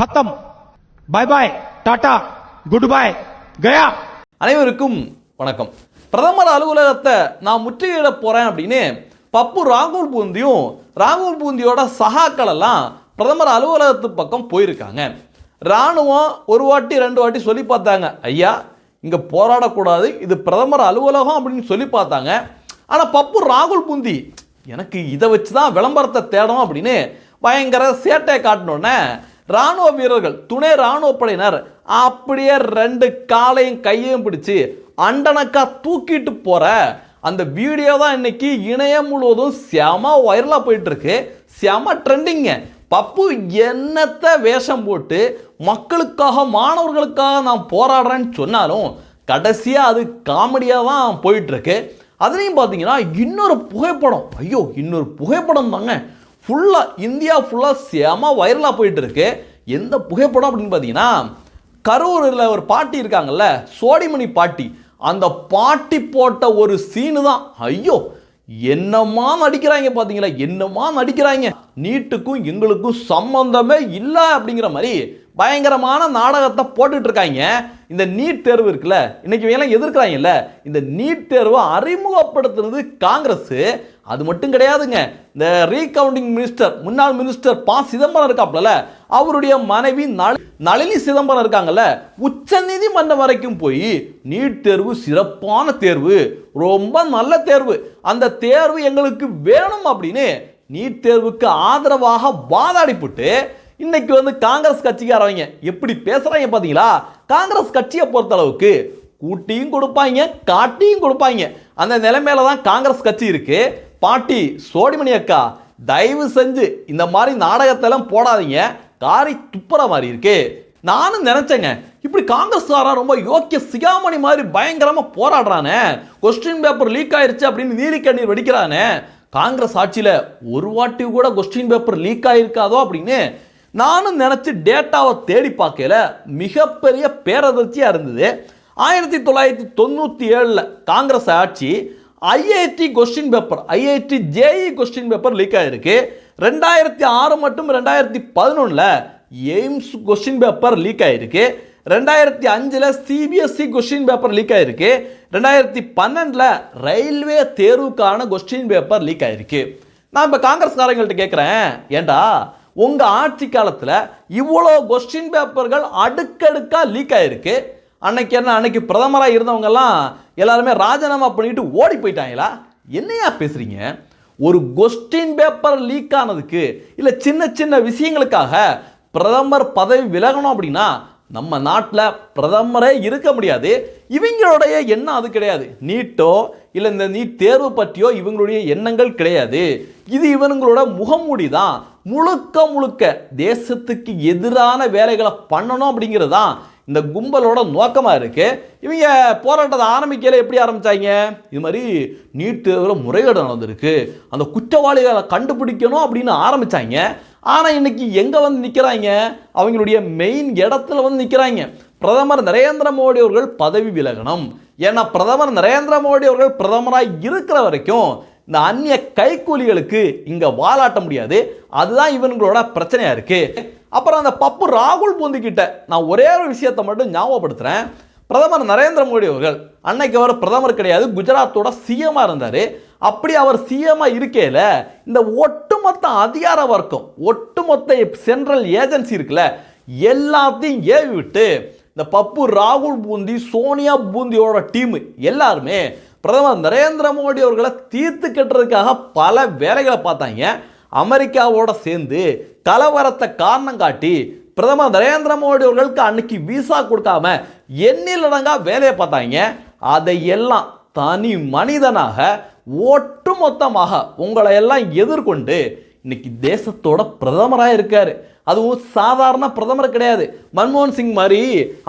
खत्म, bye bye, ta ta, goodbye, गया. அனைவருக்கும் வணக்கம். பிரதமர் அலுவலகத்தை நான் முற்றுகையிட போறேன் அப்படின்னு பப்பு ராகுல் பூந்தியோட சகாக்கள் எல்லாம் பிரதமர் அலுவலகத்து பக்கம் போயிருக்காங்க. ராணுவம் ஒரு வாட்டி ரெண்டு வாட்டி சொல்லி பார்த்தாங்க, ஐயா இங்க போராடக்கூடாது, இது பிரதமர் அலுவலகம் அப்படின்னு சொல்லி பார்த்தாங்க. ஆனா பப்பு ராகுல் பூந்தி எனக்கு இதை வச்சு தான் விளம்பரத்தை தேடணும் அப்படின்னு பயங்கர சேட்டை காட்டினோன்னே ராணுவ வீரர்கள், துணை ராணுவ படையினர் அப்படியே ரெண்டு காலையும் கையையும் பிடிச்சு அண்டனக்கா தூக்கிட்டு போற அந்த வீடியோ தான் இன்னைக்கு இணையம் முழுவதும் செம வைரலா போயிட்டு இருக்கு, செம ட்ரெண்டிங்க. பப்பு என்னத்தை வேஷம் போட்டு மக்களுக்காக மாணவர்களுக்காக நான் போராடுறேன்னு சொன்னாலும் கடைசியாக அது காமெடியாக தான் போயிட்டு இருக்கு. அதுலேயும் பார்த்தீங்கன்னா இன்னொரு புகைப்படம் தாங்க ஃபுல்லாக இந்தியா ஃபுல்லாக செம வைரலாக போயிட்டு இருக்கு. எந்த புகைப்படம் அப்படின்னு பார்த்தீங்கன்னா, கரூரில் ஒரு பாட்டி இருக்காங்கல்ல, சோடிமணி பாட்டி, அந்த பாட்டி போட்ட ஒரு சீனு தான். ஐயோ என்னமா நடிக்கிறாங்க பார்த்தீங்களா, என்னமா நடிக்கிறாங்க. நீட்டுக்கும் எங்களுக்கும் சம்பந்தமே இல்லை அப்படிங்கிற மாதிரி பயங்கரமான நாடகத்தை போட்டுட்டு இருக்காங்க. இந்த நீட் தேர்வு இருக்குல்ல, இன்னைக்கு எல்லாம் எதிர்க்கிறாங்கல்ல, இந்த நீட் தேர்வை அறிமுகப்படுத்துறது காங்கிரஸ். அது மட்டும் கிடையாதுங்க, இந்த ரீகவுண்டிங் மினிஸ்டர், முன்னாள் மினிஸ்டர் ப. சிதம்பரம் இருக்காப்ல, அவருடைய மனைவி நளினி சிதம்பரம் இருக்காங்கல்ல, உச்ச நீதிமன்றம் வரைக்கும் போய் நீட் தேர்வு சிறப்பான தேர்வு, ரொம்ப நல்ல தேர்வு, அந்த தேர்வு எங்களுக்கு வேணும் அப்படின்னு நீட் தேர்வுக்கு ஆதரவாக வாதாடிப்பட்டு இன்னைக்கு காங்கிரஸ் கட்சிக்காரவங்க எப்படி பேசுறாங்க பாத்தீங்களா. காங்கிரஸ் கட்சியை பொறுத்த அளவுக்கு கூட்டியும் கொடுப்பாங்க, காட்டியும் கொடுப்பாங்க. அந்த நிலைமையில தான் காங்கிரஸ் கட்சி இருக்கு. பாட்டி சோடிமணி அக்கா, தயவு செஞ்சு இந்த மாதிரி நாடகத்தெல்லாம் போடாதீங்க, காரி துப்புற மாதிரி இருக்கு. நானும் நினைச்சேங்க, இப்படி காங்கிரஸ்காரன் ரொம்ப யோக்கிய சிகாமணி மாதிரி பயங்கரமா போராடுறானே, கொஸ்டின் பேப்பர் லீக் ஆயிருச்சு அப்படின்னு நீலி கண்ணீர் வெடிக்கிறானே, காங்கிரஸ் ஆட்சியில ஒரு வாட்டி கூட கொஸ்டின் பேப்பர் லீக் ஆயிருக்காதோ அப்படின்னு நானும் நினைச்சு டேட்டாவை தேடி பார்க்கல. மிகப்பெரிய பேரதிர்ச்சியா இருந்தது. 1997 காங்கிரஸ் ஆட்சி IIT question paper, IIT JE question paper leak ஆயிருக்கு. 2006 மற்றும் 2011 எய்ம்ஸ் கொஸ்டின் பேப்பர் லீக் ஆயிருக்கு. 2005 சிபிஎஸ்இ கொஸ்டின் பேப்பர் லீக் ஆயிருக்கு. 2012 ரயில்வே தேர்வுக்கான கொஸ்டின் பேப்பர் லீக் ஆயிருக்கு. நான் இப்போ காங்கிரஸ்காரங்கள்ட்ட கேட்குறேன், ஏண்டா உங்க ஆட்சி காலத்தில் இவ்வளோ கொஸ்டின் பேப்பர்கள் அடுக்கடுக்கா லீக் ஆயிருக்கு, அன்னைக்கு பிரதமராக இருந்தவங்க எல்லாம் எல்லாருமே ராஜினாமா பண்ணிட்டு ஓடி போயிட்டாங்களா? என்னையா பேசுறீங்க? ஒரு கொஸ்டின் பேப்பர் லீக் ஆனதுக்கு இல்லை சின்ன சின்ன விஷயங்களுக்காக பிரதமர் பதவி விலகணும் அப்படின்னா நம்ம நாட்டில் பிரதமரே இருக்க முடியாது. இவங்களுடைய எண்ணம் அது கிடையாது. நீட்டோ இல்லை இந்த நீட் தேர்வு பற்றியோ இவங்களுடைய எண்ணங்கள் கிடையாது. இது இவங்களோட முகமூடி தான். முழுக்க தேசத்துக்கு எதிரான வேலைகளை பண்ணணும் அப்படிங்கிறது தான் இந்த கும்பலோட நோக்கமாக இருக்கு. இவங்க போராட்டத்தை ஆரம்பிக்கல எப்படி ஆரம்பிச்சாங்க, இது மாதிரி நீட் தேர்வில் முறைகேடு நடந்திருக்கு, அந்த குற்றவாளிகளை கண்டுபிடிக்கணும் அப்படின்னு ஆரம்பிச்சாங்க. ஆனால் இன்னைக்கு எங்க நிற்கிறாங்க, அவங்களுடைய மெயின் இடத்துல நிற்கிறாங்க. பிரதமர் நரேந்திர மோடி அவர்கள் பதவி விலகணும். ஏன்னா பிரதமர் நரேந்திர மோடி அவர்கள் பிரதமராக இருக்கிற வரைக்கும் இந்த அந்நிய கைக்கூலிகளுக்கு இங்க வாலாட்ட முடியாது. அதுதான் இவங்களோட பிரச்சனையா இருக்கு. அப்புறம் அந்த பப்பு ராகுல் பூந்தி கிட்ட நான் ஒரே ஒரு விஷயத்தை மட்டும் ஞாபகப்படுத்துறேன். பிரதமர் நரேந்திர மோடி அவர்கள் அன்னைக்கு அவர் பிரதமர் கிடையாது, குஜராத்தோட சிஎம்மா இருந்தாரு. அப்படி அவர் சிஎம்மா இருக்கையில இந்த ஒட்டுமொத்த அதிகார வர்க்கம், ஒட்டுமொத்த சென்ட்ரல் ஏஜென்சி இருக்குல்ல, எல்லாத்தையும் ஏவி விட்டு இந்த பப்பு ராகுல் பூந்தி, சோனியா பூந்தியோட டீம் எல்லாருமே பிரதமர் நரேந்திர மோடி அவர்களை தீர்த்து கட்டுறதுக்காக பல வேலைகளை பார்த்தாங்க. அமெரிக்காவோட சேர்ந்து கலவரத்தை காரணம் காட்டி பிரதமர் நரேந்திர மோடி அவர்களுக்கு அன்னைக்கு விசா கொடுக்காம எண்ணிலடங்கா வேலையை பார்த்தாங்க. அதையெல்லாம் தனி மனிதனாக ஒட்டுமொத்தமாக உங்களை எல்லாம் எதிர்கொண்டு இன்னைக்கு தேசத்தோட பிரதமராக இருக்காரு. அதுவும் சாதாரண பிரதமர் கிடையாது. மன்மோகன் சிங் மாதிரி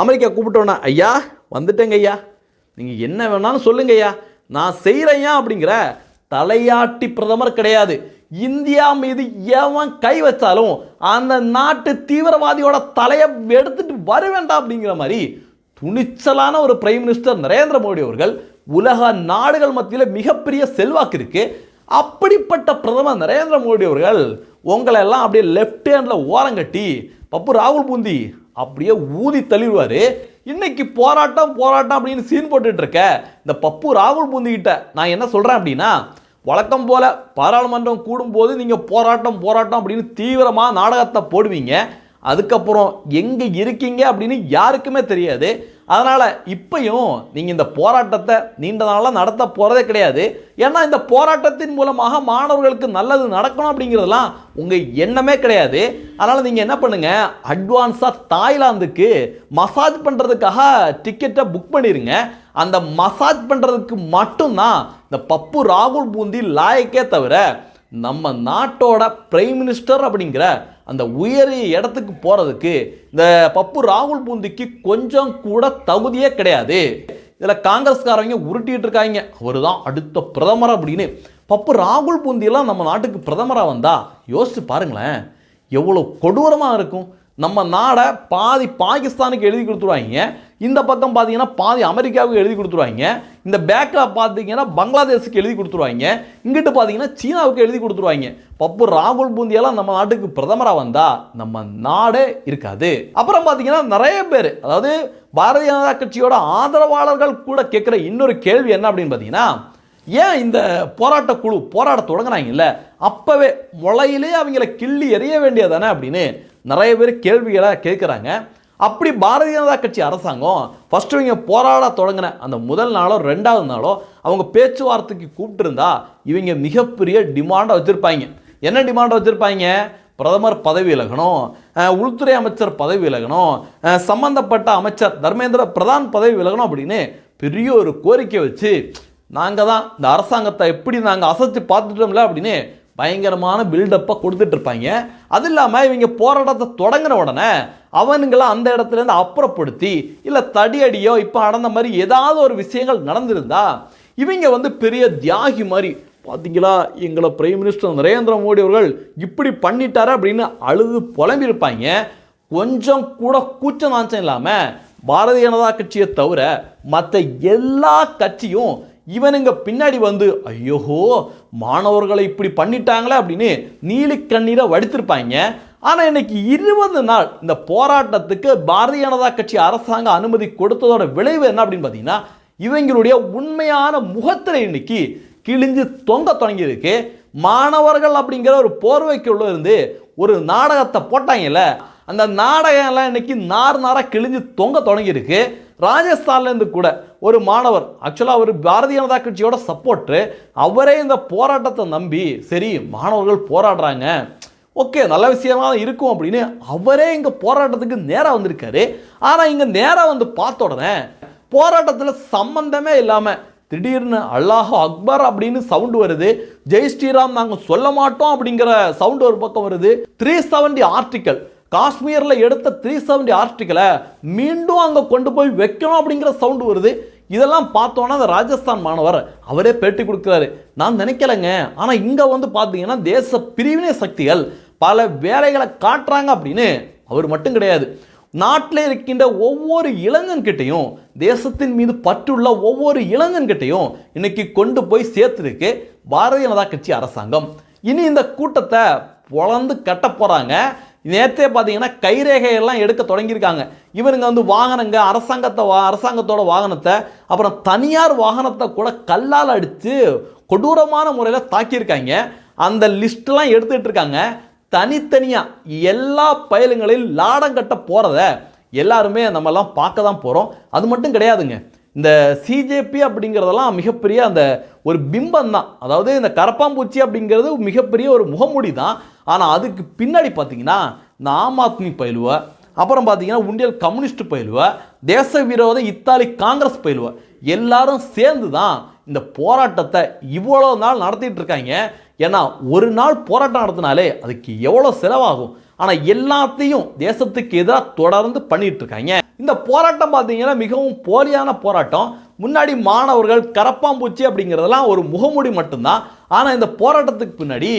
அமெரிக்கா கூப்பிட்டோன்னா, ஐயா வந்துட்டேங்க ஐயா, நீங்கள் என்ன வேணாலும் சொல்லுங்க ஐயா, நான் செய்கிறேன் அப்படிங்கிற தலையாட்டி பிரதமர் கிடையாது. இந்தியா மீது எவன் கை வச்சாலும் அந்த நாட்டு தீவிரவாதியோட தலையை எடுத்துட்டு வர வேண்டாம் அப்படிங்கிற மாதிரி துணிச்சலான ஒரு பிரைம் மினிஸ்டர் நரேந்திர மோடி அவர்கள். உலக நாடுகள் மத்தியில் மிகப்பெரிய செல்வாக்கு இருக்கு. அப்படிப்பட்ட பிரதமர் நரேந்திர மோடி அவர்கள் உங்களை எல்லாம் அப்படியே லெஃப்ட் ஹேண்டில் ஓரங்கட்டி பப்பு ராகுல் பூந்தி அப்படியே ஊதி தள்ளிடுவாரு. இன்னைக்கு போராட்டம் போராட்டம் அப்படின்னு சீன் போட்டுட்டு இருக்க இந்த பப்பு ராகுல் பூந்தி கிட்ட நான் என்ன சொல்றேன் அப்படின்னா, வழக்கம் போல பாராளுமன்றம் கூடும்போது நீங்க போராட்டம் போராட்டம் அப்படின்னு தீவிரமா நாடகத்தை போடுவீங்க. அதுக்கப்புறம் எங்க இருக்கீங்க அப்படின்னு யாருக்குமே தெரியாது. அதனால இப்பயும் நீங்க இந்த போராட்டத்தை நீண்ட நாளாக நடத்த போறதே கிடையாது. ஏன்னா இந்த போராட்டத்தின் மூலமாக மாணவர்களுக்கு நல்லது நடக்கணும் அப்படிங்கிறதெல்லாம் உங்க எண்ணமே கிடையாது. அதனால நீங்க என்ன பண்ணுங்க, அட்வான்ஸா தாய்லாந்துக்கு மசாஜ் பண்றதுக்காக டிக்கெட்டை புக் பண்ணிருங்க. அந்த மசாஜ் பண்றதுக்கு மட்டும்தான் இந்த பப்பு ராகுல் பூந்தி லாயக்கே தவிர நம்ம நாட்டோட பிரைம் மினிஸ்டர் அப்படிங்கிற அந்த உயரிய இடத்துக்கு போறதுக்கு இந்த பப்பு ராகுல் பூந்திக்கு கொஞ்சம் கூட தகுதியே கிடையாது. இதில் காங்கிரஸ்காரங்க உருட்டிட்டு இருக்காங்க, அவர் தான் அடுத்த பிரதமர் அப்படின்னு. பப்பு ராகுல் பூந்தியெல்லாம் நம்ம நாட்டுக்கு பிரதமராக வந்தா யோசிச்சு பாருங்களேன், எவ்வளோ கொடூரமாக இருக்கும். நம்ம நாடை பாதி பாகிஸ்தானுக்கு எழுதி கொடுத்துருவாங்க, இந்த பக்கம் பார்த்தீங்கன்னா பாதி அமெரிக்காவுக்கு எழுதி கொடுத்துருவாங்க, இந்த பேக்கில் பார்த்தீங்கன்னா பங்களாதேஷுக்கு எழுதி கொடுத்துருவாங்க, இங்கிட்டு பார்த்தீங்கன்னா சீனாவுக்கு எழுதி கொடுத்துருவாங்க. பப்பு ராகுல் பூந்தியெல்லாம் நம்ம நாட்டுக்கு பிரதமராக வந்தா நம்ம நாடே இருக்காது. அப்புறம் பார்த்தீங்கன்னா நிறைய பேர், அதாவது பாரதிய ஜனதா கட்சியோட ஆதரவாளர்கள் கூட கேட்குற இன்னொரு கேள்வி என்ன அப்படின்னு பார்த்தீங்கன்னா, ஏன் இந்த போராட்ட குழு போராட தொடங்குறாங்கல்ல அப்பவே முளையிலே அவங்கள கிள்ளி எறிய வேண்டியதானே அப்படின்னு நிறைய பேர் கேள்விகளை கேட்குறாங்க. அப்படி பாரதிய ஜனதா கட்சி அரசாங்கம் ஃபர்ஸ்ட் இவங்க போராட தொடங்கின அந்த முதல் நாளோ ரெண்டாவது நாளோ அவங்க பேச்சுவார்த்தைக்கு கூப்பிட்டு இருந்தா இவங்க மிகப்பெரிய டிமாண்டை வச்சிருப்பாங்க. என்ன டிமாண்டை வச்சிருப்பாங்க? பிரதமர் பதவி விலகணும், உள்துறை அமைச்சர் பதவி விலகணும், சம்பந்தப்பட்ட அமைச்சர் தர்மேந்திர பிரதான் பதவி விலகணும் அப்படின்னு பெரிய ஒரு கோரிக்கை வச்சு நாங்கள் தான் இந்த அரசாங்கத்தை எப்படி நாங்கள் அசைச்சு பார்த்துட்டோம்ல அப்படின்னு பயங்கரமான பில்டப்பை கொடுத்துட்டு இருப்பாங்க. அது இல்லாமல் இவங்க போராட்டத்தை தொடங்கின உடனே அவனுங்களை அந்த இடத்துலேருந்து அப்புறப்படுத்தி இல்லை தடியடியோ இப்போ நடந்த மாதிரி ஏதாவது ஒரு விஷயங்கள் நடந்திருந்தா இவங்க வந்து பெரிய தியாகி மாதிரி, பார்த்தீங்களா எங்களை பிரைம் மினிஸ்டர் நரேந்திர மோடி அவர்கள் இப்படி பண்ணிட்டாரு அப்படின்னு அழுது புலம்பியிருப்பாங்க. கொஞ்சம் கூட கூச்ச நாச்சம் இல்லாமல் பாரதிய ஜனதா கட்சியை தவிர மற்ற எல்லா கட்சியும் இவனுங்க பின்னாடி வந்து ஐயோஹோ மாணவர்களை இப்படி பண்ணிட்டாங்களே அப்படின்னு நீலி கண்ணீரை வடித்திருப்பாங்க. ஆனால் இன்னைக்கு 20 நாள் இந்த போராட்டத்துக்கு பாரதிய ஜனதா கட்சி அரசாங்கம் அனுமதி கொடுத்ததோட விளைவு என்ன அப்படின்னு பார்த்தீங்கன்னா, இவங்களுடைய உண்மையான முகத்திரை இன்னைக்கு கிழிஞ்சு தொங்க தொடங்கியிருக்கு. மாணவர்கள் அப்படிங்கிற ஒரு போர்வைக்குள்ள இருந்து ஒரு நாடகத்தை போட்டாங்கல்ல, அந்த நாடகம் எல்லாம் இன்னைக்கு நாராக கிழிஞ்சு தொங்க தொடங்கியிருக்கு. ராஜஸ்தான்லேருந்து கூட ஒரு மாணவர், ஆக்சுவலாக அவர் பாரதிய ஜனதா கட்சியோட சப்போர்ட்டு, அவரே இந்த போராட்டத்தை நம்பி சரி மாணவர்கள் போராடுறாங்க ஓகே நல்ல விஷயமா இருக்கும் அப்படின்னு அவரே இங்கே போராட்டத்துக்கு நேராக வந்திருக்காரு. ஆனால் இங்கே நேராக வந்து பார்த்த உடனே போராட்டத்தில் சம்பந்தமே இல்லாமல் திடீர்னு அல்லாஹ் அக்பர் அப்படின்னு சவுண்டு வருது, ஜெய் ஸ்ரீராம் நாங்கள் சொல்ல மாட்டோம் அப்படிங்கிற சவுண்டு ஒரு பக்கம் வருது. 370 ஆர்டிக்கல் காஷ்மீரில் எடுத்த 370 ஆர்டிக்கலை மீண்டும் அங்கே கொண்டு போய் வைக்கணும் அப்படிங்கிற சவுண்டு வருது. இதெல்லாம் பார்த்தோன்னா அந்த ராஜஸ்தான் மாணவர் அவரே பேட்டி கொடுக்குறாரு, நான் நினைக்கலைங்க, ஆனால் இங்கே வந்து பார்த்தீங்கன்னா தேச பிரிவினை சக்திகள் பல வேலைகளை காட்டுறாங்க அப்படின்னு. அவர் மட்டும் கிடையாது, நாட்டில் இருக்கின்ற ஒவ்வொரு இளைஞன்கிட்டையும் தேசத்தின் மீது பற்றுள்ள ஒவ்வொரு இளைஞன்கிட்டையும் இன்னைக்கு கொண்டு போய் சேர்த்துருக்கு பாரதிய ஜனதா கட்சி அரசாங்கம். இனி இந்த கூட்டத்தை பொழந்து கட்ட போகிறாங்க. நேற்றே பார்த்தீங்கன்னா கைரேகையெல்லாம் எடுக்க தொடங்கியிருக்காங்க. இவருங்க வந்து வாகனங்க அரசாங்கத்தோட வாகனத்தை அப்புறம் தனியார் வாகனத்தை கூட கல்லால் அடித்து கொடூரமான முறையில் தாக்கியிருக்காங்க. அந்த லிஸ்ட்லாம் எடுத்துகிட்டு இருக்காங்க. தனித்தனியாக எல்லா பயலுங்களையும் லாடம் கட்ட போகிறத எல்லாருமே நம்மெல்லாம் பார்க்க தான் போகிறோம். அது மட்டும் கிடையாதுங்க, இந்த சிஜேபி அப்படிங்கிறதெல்லாம் மிகப்பெரிய அந்த ஒரு பிம்பம் தான். அதாவது இந்த கரப்பாம்பூச்சி அப்படிங்கிறது மிகப்பெரிய ஒரு முகமூடி தான். ஆனால் அதுக்கு பின்னாடி பார்த்தீங்கன்னா இந்த ஆம் ஆத்மி பயிலுவ, அப்புறம் பார்த்தீங்கன்னா உண்டியல் கம்யூனிஸ்ட் பயிலுவ, தேச விரோத இத்தாலி காங்கிரஸ் பயிலுவ, எல்லாரும் சேர்ந்து தான் இந்த போராட்டத்தை இவ்வளோ நாள் நடத்திட்டு இருக்காங்க. ஏன்னா ஒரு நாள் போராட்டம் நடத்தினாலே அதுக்கு எவ்வளோ செலவாகும். ஆனால் எல்லாத்தையும் தேசத்துக்கு எதிராக தொடர்ந்து பண்ணிட்டு இருக்காங்க. இந்த போராட்டம் பார்த்தீங்கன்னா மிகவும் போலியான போராட்டம். முன்னாடி மாணவர்கள் கரப்பாம்பூச்சி அப்படிங்கிறதெல்லாம் ஒரு முகமூடி மட்டும்தான். ஆனால் இந்த போராட்டத்துக்கு பின்னாடி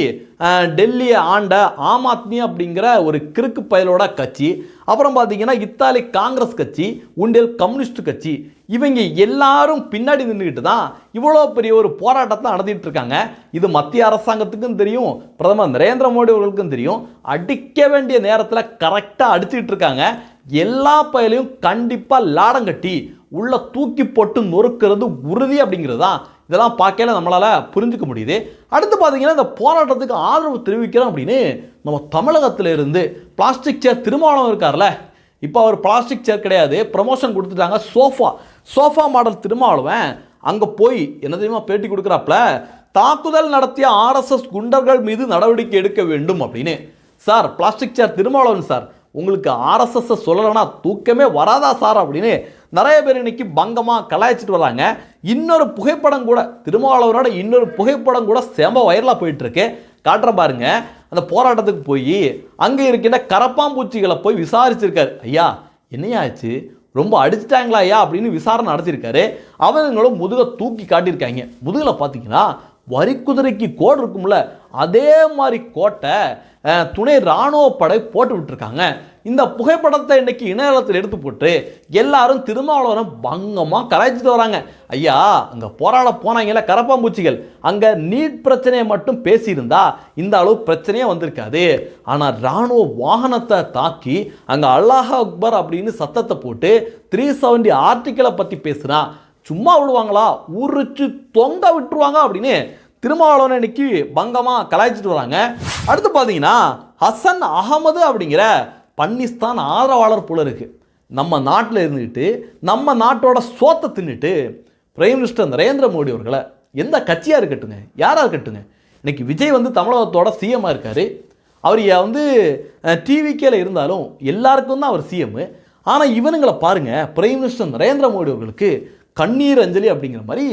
டெல்லியை ஆண்ட ஆம் ஆத்மி அப்படிங்கிற ஒரு கிறுக்கு பயலோட கட்சி, அப்புறம் பார்த்தீங்கன்னா இத்தாலி காங்கிரஸ் கட்சி, உண்டியல் கம்யூனிஸ்ட் கட்சி, இவங்க எல்லாரும் பின்னாடி நின்றுக்கிட்டு தான் இவ்வளோ பெரிய ஒரு போராட்டத்தை நடத்திட்டு இருக்காங்க. இது மத்திய அரசாங்கத்துக்கும் தெரியும், பிரதமர் நரேந்திர மோடி அவர்களுக்கும் தெரியும். அடிக்க வேண்டிய நேரத்தில் கரெக்டாக அடிச்சுக்கிட்டு இருக்காங்க. எல்லா பயலையும் கண்டிப்பாக லாடம் கட்டி உள்ள தூக்கி போட்டு நொறுக்கிறது உறுதி அப்படிங்கிறது தான் இதெல்லாம் பார்க்கல நம்மளால் புரிஞ்சுக்க முடியுது. அடுத்து பார்த்தீங்கன்னா இந்த போராட்டத்துக்கு ஆதரவு தெரிவிக்கிறோம் அப்படின்னு நம்ம தமிழகத்தில் இருந்து பிளாஸ்டிக் சேர் திருமாவளவன் இருக்கார்ல, இப்போ அவர் பிளாஸ்டிக் சேர் கிடையாது, ப்ரமோஷன் கொடுத்துட்டாங்க. சோஃபா மாடல் திருமாவளவன் அங்கே போய் என்ன தெரியுமா பேட்டி கொடுக்குறாப்புல, தாக்குதல் நடத்திய RSS குண்டர்கள் மீது நடவடிக்கை எடுக்க வேண்டும் அப்படின்னு. Sir plastic chair Thirumavalavan sir, உங்களுக்கு RSS சொல்லலைன்னா தூக்கமே வராதா சார் அப்படின்னு நிறைய பேர் இன்னைக்கு பங்கமாக கலாய்ச்சிட்டு வராங்க. இன்னொரு புகைப்படம் கூட திருமாவளவனோட இன்னொரு புகைப்படம் கூட செம வைரலாக போயிட்டு இருக்கு. காட்டுற பாருங்க. அந்த போராட்டத்துக்கு போய் அங்கே இருக்கின்ற கரப்பாம்பூச்சிகளை போய் விசாரிச்சிருக்காரு. ஐயா என்னையா ஆச்சு, ரொம்ப அடிச்சிட்டாங்களா ஐயா அப்படின்னு விசாரணை நடத்தியிருக்காரு. அவங்களும் முதுகை தூக்கி காட்டியிருக்காங்க. முதுகில் பார்த்தீங்கன்னா வரிக்குதிரைக்கு கோடு இருக்கும்ல, அதே மாதிரி கோட்டை துணை இராணுவ படை போட்டு விட்டுருக்காங்க. இந்த புகைப்படத்தை இன்னைக்கு இணையதளத்தில் எடுத்து போட்டு எல்லாரும் திருமாவளவனை பங்கமாக கலாய்ச்சிட்டு வராங்க. ஐயா அங்கே போராட போனாங்கல்ல கரப்பாம்பூச்சிகள், அங்கே நீட் பிரச்சனையை மட்டும் பேசியிருந்தா இந்த அளவு பிரச்சனையே வந்திருக்காது. ஆனால் இராணுவ வாகனத்தை தாக்கி அங்கே அல்லாஹ் அக்பர் அப்படின்னு சத்தத்தை போட்டு 370 ஆர்டிக்கிளை பற்றி பேசுனா சும்மா விடுவாங்களா, ஊறிச்சு தொங்க விட்டுருவாங்க அப்படின்னு திருமாவளவனை இன்னைக்கு பங்கமாக கலாய்ச்சிட்டு வராங்க. அடுத்து பார்த்தீங்கன்னா ஹசன் அகமது அப்படிங்கிற பன்னிஸ்தான் ஆதரவாளர் போல இருக்கு. நம்ம நாட்டில் இருந்துக்கிட்டு நம்ம நாட்டோட சோத்தை தின்னுட்டு பிரைம் மினிஸ்டர் நரேந்திர மோடி அவர்களை எந்த கட்சியாக இருக்கட்டுங்க, யாராக இருக்கட்டுங்க, இன்னைக்கு விஜய் வந்து தமிழகத்தோட சிஎம்மாக இருக்கார். அவர் வந்து டிவிக்கேல இருந்தாலும் எல்லாருக்கும் தான் அவர் சிஎம். ஆனால் இவனுங்களை பாருங்கள், பிரைம் மினிஸ்டர் நரேந்திர மோடி அவர்களுக்கு கண்ணீர் அஞ்சலி அப்படிங்கிற மாதிரி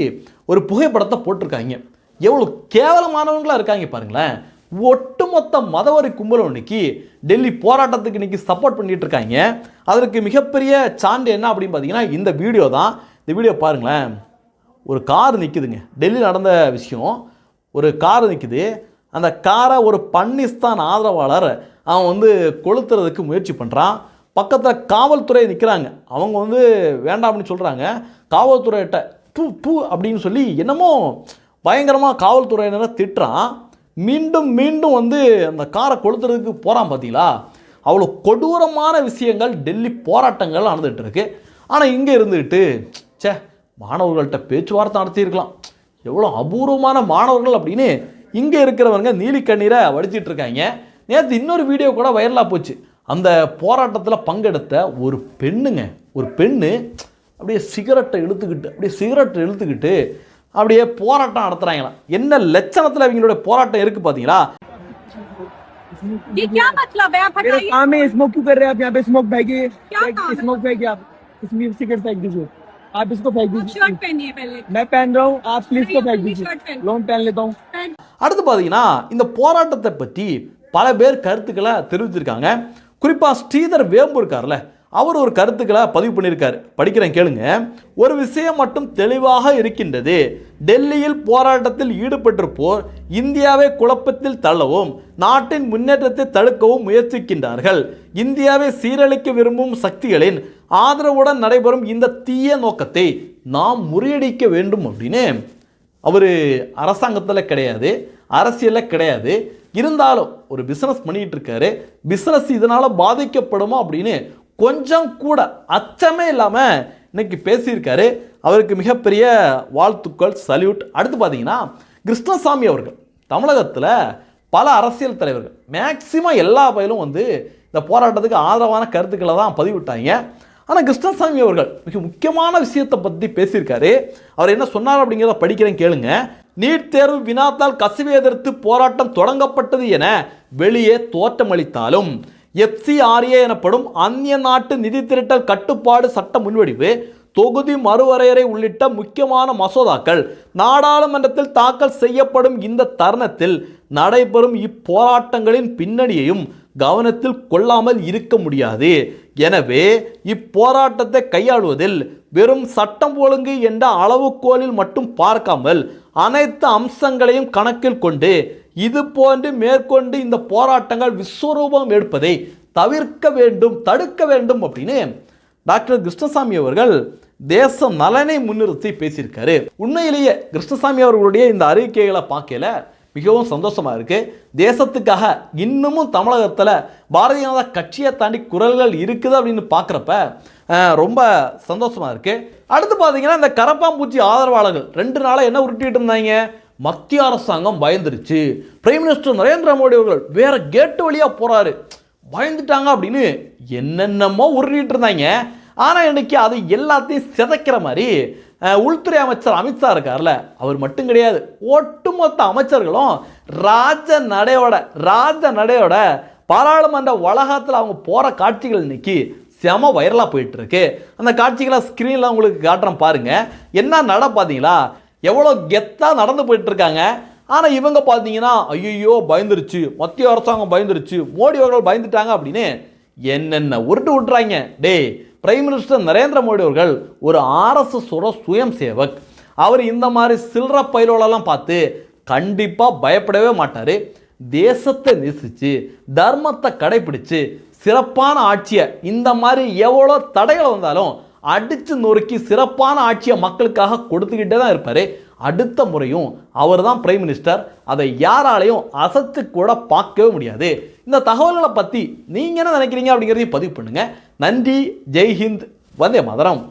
ஒரு புகைப்படத்தை போட்டிருக்காங்க. எவ்வளோ கேவலமானவங்களாக இருக்காங்க பாருங்களேன். ஒட்டுமொத்த மதவரி கும்பலும் இன்னைக்கு டெல்லி போராட்டத்துக்கு இன்னைக்கு சப்போர்ட் பண்ணிட்டு இருக்காங்க. அதற்கு மிகப்பெரிய சான்று என்ன அப்படின்னு பார்த்தீங்கன்னா இந்த வீடியோ தான். இந்த வீடியோ பாருங்களேன். ஒரு கார் நிற்குதுங்க, டெல்லியில் நடந்த விஷயம். ஒரு கார் நிற்குது. அந்த காரை ஒரு பன்னிஸ்தான் ஆதரவாளர் அவன் வந்து கொளுத்துறதுக்கு முயற்சி பண்ணுறான். பக்கத்தில் காவல்துறை நிற்கிறாங்க. அவங்க வந்து வேண்டாம் அப்படின்னு சொல்கிறாங்க. காவல்துறையிட்ட டூ அப்படின்னு சொல்லி என்னமோ பயங்கரமாக காவல்துறையினரை திட்டுறான். மீண்டும் வந்து அந்த காரை கொளுத்துறதுக்கு போகிறான். பார்த்தீங்களா, அவ்வளோ கொடூரமான விஷயங்கள் டெல்லி போராட்டங்கள் நடந்துகிட்டு இருக்கு. ஆனால் இங்கே இருந்துக்கிட்டு மாணவர்கள்ட்ட பேச்சுவார்த்தை நடத்தியிருக்கலாம், எவ்வளோ அபூர்வமான மாணவர்கள் அப்படின்னு இங்கே இருக்கிறவங்க நீலி கண்ணீரை வடிச்சிட்டு இருக்காங்க. நேற்று இன்னொரு வீடியோ கூட வைரலாக போச்சு. அந்த போராட்டத்தில் பங்கெடுத்த ஒரு பெண்ணு அப்படியே சிகரெட்டை இழுத்துக்கிட்டு அப்படியே போராட்டம் நடத்துறாங்களாம். என்ன லட்சணத்தில் அவங்களோட போராட்டம் இருக்கு பார்த்தீங்களா? ये क्या मतलब है? आप मेरा हटाइए। काम है, स्मोक क्यों कर रहे हैं आप यहाँ पे? स्मोक फेंकिए, क्या काम है? स्मोक फेंकिए आप, इसमें सिगरेट फेंक दीजिए, आप इसको फेंक आप दीजिए। शर्ट पहनिए पहले। मैं पहन रहा हूँ, आप प्लीज नहीं, को फेंक अपनी दीजिए। शर्ट पहन। लोन पहन लेता हूँ। அடுத்து பார்த்தீங்கன்னா இந்த போராட்டத்தை பற்றி பல பேர் கருத்துக்களை தெரிவிச்சிருக்காங்க. குறிப்பாக ஸ்ரீதர் வேம்பு இருக்கார்ல, அவர் ஒரு கருத்துக்களை பதிவு பண்ணியிருக்காரு. படிக்கிறேன் கேளுங்க. ஒரு விஷயம் மட்டும் தெளிவாக இருக்கின்றது. டெல்லியில் போராட்டத்தில் ஈடுபட்டிருப்போர் இந்தியாவை குழப்பத்தில் தள்ளவும் நாட்டின் முன்னேற்றத்தை தடுக்கவும் முயற்சிக்கின்றார்கள். இந்தியாவை சீரழிக்க விரும்பும் சக்திகளின் ஆதரவுடன் நடைபெறும் இந்த தீய நோக்கத்தை நாம் முறியடிக்க வேண்டும் அப்படின்னு அவர் அரசாங்கத்தில் கிடையாது, அரசியலில் கிடையாது, இருந்தாலும் ஒரு பிஸ்னஸ் பண்ணிகிட்டு இருக்காரு. பிஸ்னஸ் இதனால் பாதிக்கப்படுமா அப்படின்னு கொஞ்சம் கூட அச்சமே இல்லாமல் இன்னைக்கு பேசியிருக்காரு. அவருக்கு மிகப்பெரிய வாழ்த்துக்கள், சல்யூட். அடுத்து பார்த்தீங்கன்னா கிருஷ்ணசாமி அவர்கள், தமிழகத்தில் பல அரசியல் தலைவர்கள் மேக்சிமம் எல்லா பயிலும் வந்து இந்த போராட்டத்துக்கு ஆதரவான கருத்துக்களை தான் பதிவிட்டாங்க. ஆனால் கிருஷ்ணசாமி அவர்கள் மிக முக்கியமான விஷயத்தை பற்றி பேசியிருக்காரு. அவர் என்ன சொன்னார் அப்படிங்கிறத படிக்கிறேன் கேளுங்க. நீட் தேர்வு வினாத்தால் கசிவை எதிர்த்து போராட்டம் தொடங்கப்பட்டது என வெளியே தோற்றமளித்தாலும் FCRA எனப்படும் அந்நிய நாட்டு நிதி திரட்டல் கட்டுப்பாடு சட்ட முன்வடிவு, தொகுதி மறுவரையறை உள்ளிட்ட முக்கியமான மசோதாக்கள் நாடாளுமன்றத்தில் தாக்கல் செய்யப்படும் இந்த தருணத்தில் நடைபெறும் இப்போராட்டங்களின் பின்னணியையும் கவனத்தில் கொள்ளாமல் இருக்க முடியாது. எனவே இப்போராட்டத்தை கையாளுவதில் வெறும் சட்டம் ஒழுங்கு என்ற அளவுகோலில் மட்டும் பார்க்காமல் அனைத்து அம்சங்களையும் கணக்கில் கொண்டு இது போன்று மேற்கொண்டு இந்த போராட்டங்கள் விஸ்வரூபம் எடுப்பதை தவிர்க்க வேண்டும், தடுக்க வேண்டும் அப்படின்னு டாக்டர் கிருஷ்ணசாமி அவர்கள் தேச நலனை முன்னிறுத்தி பேசியிருக்காரு. உண்மையிலேயே கிருஷ்ணசாமி அவர்களுடைய இந்த அறிக்கைகளை பார்க்கல மிகவும் சந்தோஷமா இருக்கு. தேசத்துக்காக இன்னமும் தமிழகத்தில் பாரதிய ஜனதா கட்சியை தாண்டி குரல்கள் இருக்குது அப்படின்னு பார்க்குறப்ப ரொம்ப சந்தோஷமா இருக்கு. அடுத்து பார்த்தீங்கன்னா இந்த கரப்பாம்பூச்சி ஆதரவாளர்கள் 2 நாளாக என்ன உருட்டிட்டு இருந்தாங்க, மத்திய அரசாங்கம் பயந்துருச்சு, பிரைம் மினிஸ்டர் நரேந்திர மோடி அவர்கள் வேற கேட்டு வழியாக போறாரு, பயந்துட்டாங்க அப்படின்னு என்னென்னமோ உருட்டிட்டு இருந்தாங்க. ஆனால் இன்னைக்கு அது எல்லாத்தையும் சிதைக்கிற மாதிரி உள்துறை அமைச்சர் அமித்ஷா இருக்கார்ல, அவர் மட்டும் கிடையாது, ஒட்டுமொத்த அமைச்சர்களும் ராஜ நடையோட பாராளுமன்ற வளாகத்தில் அவங்க போகிற காட்சிகள் இன்னைக்கு செம வைரலாக போயிட்டு இருக்கு. அந்த காட்சிகளை ஸ்க்ரீனில் உங்களுக்கு காட்டுறேன் பாருங்க. என்ன நட பார்த்தீங்களா, எவ்வளோ கெத்தாக நடந்து போயிட்டு இருக்காங்க. ஆனால் இவங்க பார்த்தீங்கன்னா ஐயோ பயந்துருச்சு, மத்திய அரசாங்கம் பயந்துருச்சு, மோடி அவர்கள் பயந்துட்டாங்க அப்படின்னு என்னென்ன உருட்டு விட்டுறாங்க. டேய், பிரைம் மினிஸ்டர் நரேந்திர மோடி அவர்கள் ஒரு ஆர்எஸ்எஸோட சுயம் சேவக். அவர் இந்த மாதிரி சில்லற பயிலோலெல்லாம் பார்த்து கண்டிப்பாக பயப்படவே மாட்டார். தேசத்தை நேசித்து தர்மத்தை கடைபிடிச்சு சிறப்பான ஆட்சியை, இந்த மாதிரி எவ்வளோ தடைகள் வந்தாலும் அடித்து நொறுக்கி சிறப்பான ஆட்சியை மக்களுக்காக கொடுத்துக்கிட்டே தான் இருப்பார். அடுத்த முறையும் அவர் தான் பிரைம் மினிஸ்டர். அதை யாராலையும் அசத்து கூட பார்க்கவே முடியாது. இந்த தகவல்களை பற்றி நீங்கள் என்ன நினைக்கிறீங்க அப்படிங்கிறதையும் பதிவு பண்ணுங்கள். நன்றி. ஜெய்ஹிந்த். வந்தே மாதரம்.